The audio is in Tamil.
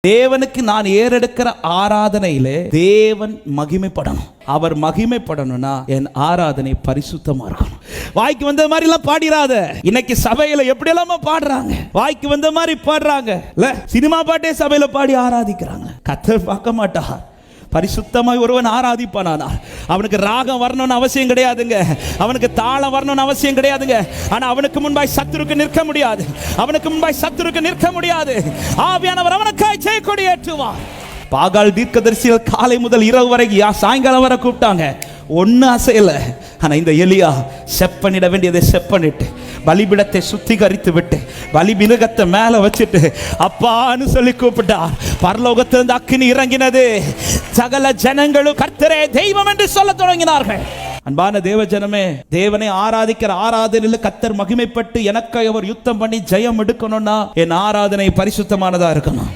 தேவனுக்கு நான் ஏறெடுக்கிற ஆராதனையிலே தேவன் மகிமைப்படணும். அவர் மகிமைப்படணும்னா என் ஆராதனை பரிசுத்தமா இருக்கணும். வாய்க்கு வந்த மாதிரி எல்லாம் பாடிராத. இன்னைக்கு சபையில எப்படி எல்லாம பாடுறாங்க, வாய்க்கு வந்த மாதிரி பாடுறாங்க. இல்ல சினிமா பாட்டே சபையில பாடி ஆராதிக்கிறாங்க. கர்த்தர் பார்க்க மாட்டார். பரிசுத்தமாய் ஒருவன் ஆராதிப்பானா அவனுக்கு ராகம் வரணும்னு அவசியம் கிடையாதுங்க, அவனுக்கு தாளம் வரணும்னு அவசியம் கிடையாதுங்க. ஆனா அவனுக்கு முன்பாய் சத்துருக்கு நிற்க முடியாது, அவனுக்கு முன்பாய் சத்துருக்கு நிற்க முடியாது. ஆவியானவர் அவனுக்காய் ஜெயக்கொடி ஏற்றுவார். பாகால் தீர்க்கதரிசிகள் காலை முதல் இரவு வரைக்கும் சாயங்காலம் வரை கூப்பிட்டாங்க, ஒன்னு அசையல. ஆனா இந்த எலியா செப்பனிட வேண்டியதை செப்பனிட்டு பலிபிடத்தை சுத்திகரித்து விட்டு பலி மிருகத்தை மேல வச்சுட்டு அப்பான்னு சொல்லி கூப்பிட்டார். பரலோகத்திலிருந்து அக்கினி இறங்கினது. சகல ஜனங்களும் கர்த்தரே தெய்வம் என்று சொல்ல தொடங்கினார்கள். அன்பான தேவ ஜனமே, தேவனை ஆராதிக்கிற ஆராதனையில் கர்த்தர் மகிமைப்பட்டு எனக்கு அவர் யுத்தம் பண்ணி ஜெயம் எடுக்கணும்னா என் ஆராதனை பரிசுத்தமானதா இருக்கணும்.